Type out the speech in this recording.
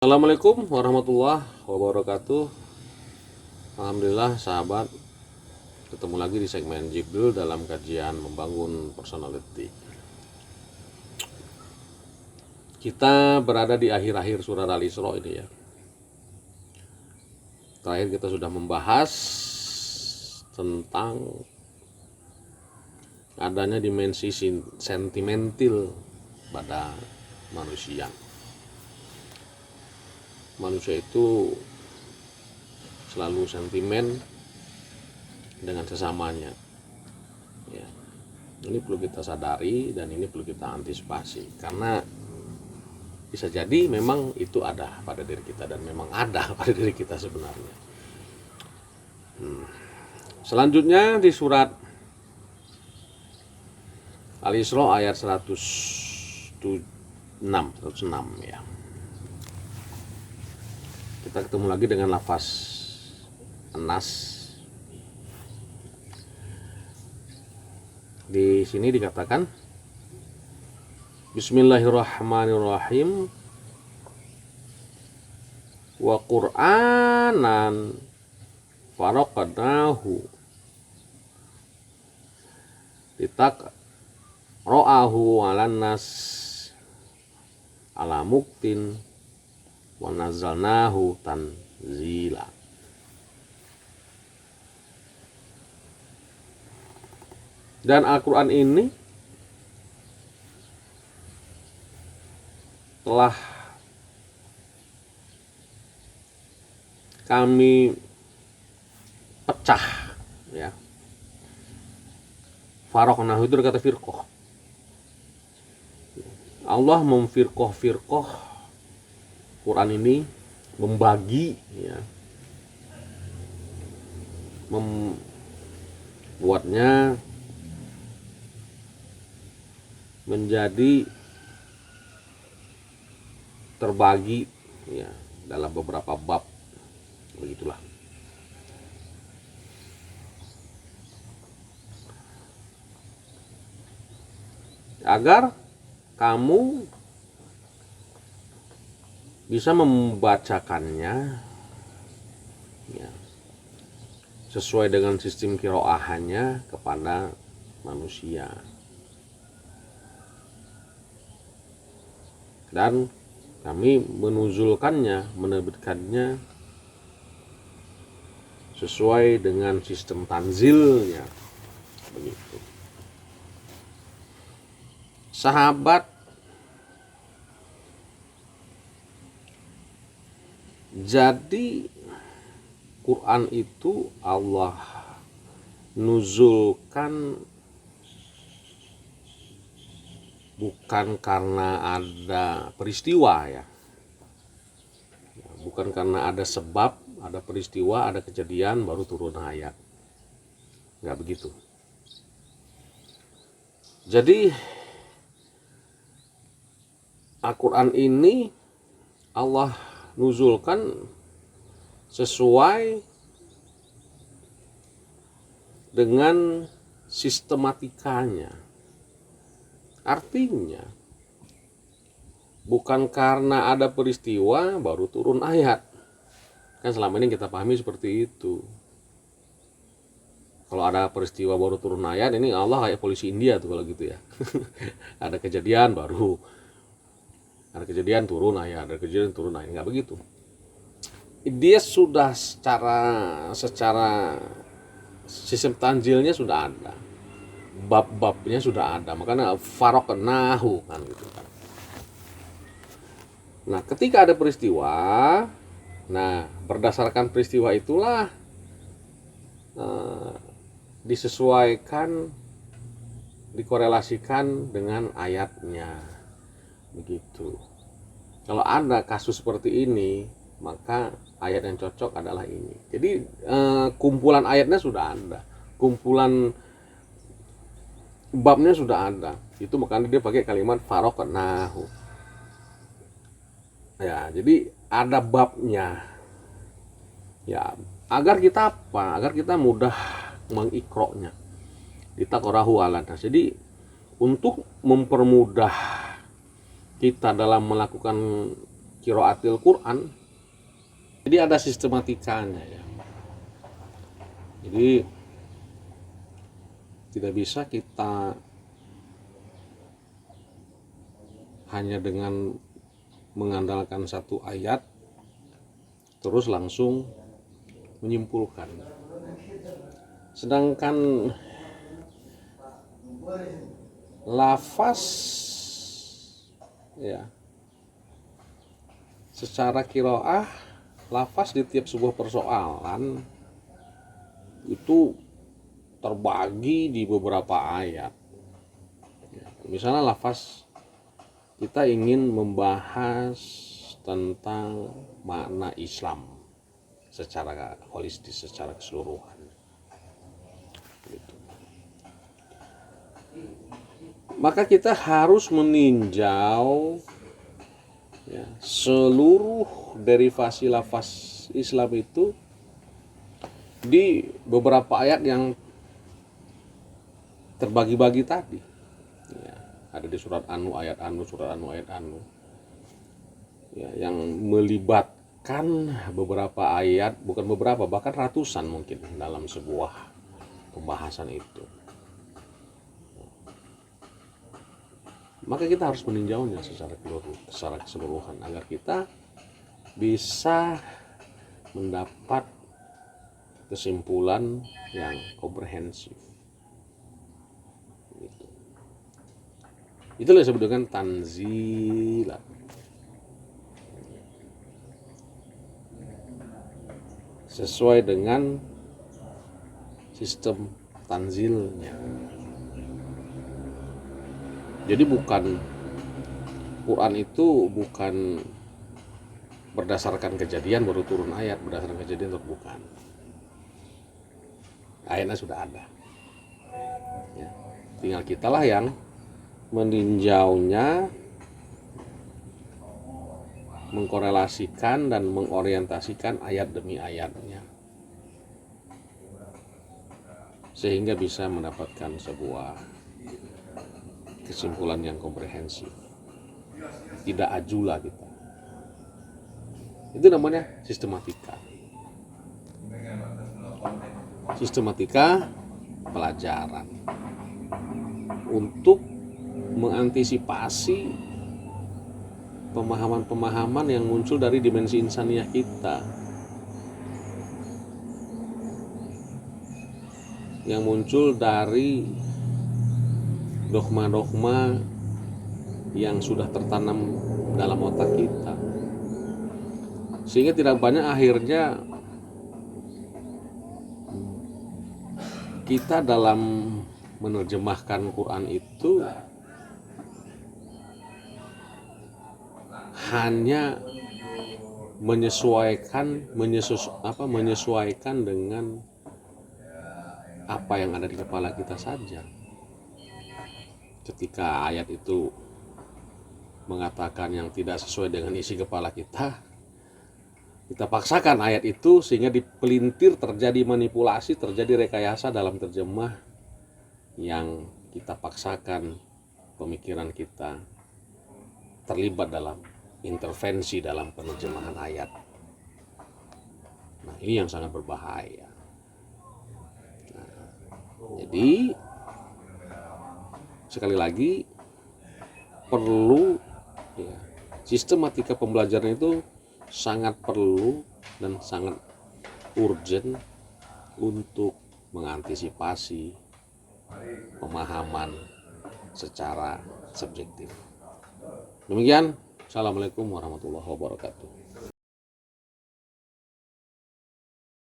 Assalamualaikum warahmatullahi wabarakatuh. Alhamdulillah sahabat, ketemu lagi di segmen Jibril dalam kajian membangun personality. Kita berada di akhir-akhir surat Al-Isra ini ya. Terakhir kita sudah membahas tentang adanya dimensi sentimental pada manusia. Manusia itu selalu sentimen dengan sesamanya ya. Ini perlu kita sadari dan ini perlu kita antisipasi, karena bisa jadi memang itu ada pada diri kita dan memang ada pada diri kita sebenarnya. Selanjutnya di surat Al-Isra ayat 106 ya. Kita ketemu lagi dengan lafaz An-Nas. Di sini dikatakan Bismillahirrahmanirrahim wa Qur'anan faraqnahu litaqra'ahu 'alan nas ala muktin wa nazzalnahu tanzila. Dan Al-Quran ini telah kami pecah ya. Faraqnahu itu kata firqah. Allah memfirqah Quran ini, membagi ya, membuatnya menjadi terbagi ya dalam beberapa bab, begitulah. Agar kamu bisa membacakannya ya, sesuai dengan sistem qiraahnya kepada manusia. Dan kami menuzulkannya, menerbitkannya sesuai dengan sistem tanzilnya, begitu. Sahabat, jadi Quran itu Allah nuzulkan bukan karena ada peristiwa ya, bukan karena ada sebab, ada peristiwa, ada kejadian baru turun ayat, nggak begitu. Jadi Al-Quran ini Allah nuzulkan sesuai dengan sistematikanya. Artinya bukan karena ada peristiwa baru turun ayat. Kan selama ini kita pahami seperti itu. Kalau ada peristiwa baru turun ayat, ini Allah kayak polisi India tuh kalau gitu ya. Ada kejadian baru, ada kejadian turun ayat, ada kejadian turun ayat, nggak begitu. Dia sudah secara sistem tanzilnya sudah ada, bab-babnya sudah ada, makanya faraqnahu kan gitu kan. Nah, ketika ada peristiwa, nah berdasarkan peristiwa itulah disesuaikan, dikorelasikan dengan ayatnya, begitu. Kalau ada kasus seperti ini, maka ayat yang cocok adalah ini. Jadi kumpulan ayatnya sudah ada, kumpulan babnya sudah ada. Itu makanya dia pakai kalimat faraqnahu. Ya, jadi ada babnya. Ya, agar kita apa? Agar kita mudah mengikroknya. Ditaqra'ahu 'alan nas. Jadi untuk mempermudah kita dalam melakukan qiraatil Quran. Jadi ada sistematikanya ya. Jadi tidak bisa kita hanya dengan mengandalkan satu ayat terus langsung menyimpulkan. Sedangkan lafaz ya, secara qiraah lafaz di tiap sebuah persoalan itu terbagi di beberapa ayat. Misalnya lafaz kita ingin membahas tentang makna Islam secara holistis, secara keseluruhan. Gitu. Maka kita harus meninjau ya, seluruh derivasi lafaz Islam itu di beberapa ayat yang terbagi-bagi tadi. Ya, ada di surat Anu ayat Anu, surat Anu ayat Anu. Ya, yang melibatkan beberapa ayat, bukan beberapa, bahkan ratusan mungkin dalam sebuah pembahasan itu. Maka kita harus meninjaunya secara keseluruhan agar kita bisa mendapat kesimpulan yang komprehensif. Itulah yang disebut dengan tanzilan. Sesuai dengan sistem tanzilnya. Jadi Quran itu bukan berdasarkan kejadian baru turun ayat, berdasarkan kejadian itu bukan. Ayatnya sudah ada. Ya, tinggal kitalah yang meninjaunya, mengkorelasikan dan mengorientasikan ayat demi ayatnya, sehingga bisa mendapatkan sebuah kesimpulan yang komprehensif. Tidak ajula kita. Itu namanya sistematika. Sistematika pelajaran untuk mengantisipasi pemahaman-pemahaman yang muncul dari dimensi insaniah kita, yang muncul dari dogma-dogma yang sudah tertanam dalam otak kita, sehingga tidak banyak akhirnya kita dalam menerjemahkan Quran itu hanya menyesuaikan dengan apa yang ada di kepala kita saja. Ketika ayat itu mengatakan yang tidak sesuai dengan isi kepala kita paksakan ayat itu sehingga dipelintir, terjadi manipulasi, terjadi rekayasa dalam terjemah, yang kita paksakan pemikiran kita terlibat dalam intervensi dalam penerjemahan ayat. Nah, ini yang sangat berbahaya. Nah, jadi sekali lagi perlu ya, sistematika pembelajaran itu sangat perlu dan sangat urgent untuk mengantisipasi pemahaman secara subjektif. Demikian, assalamualaikum warahmatullahi wabarakatuh.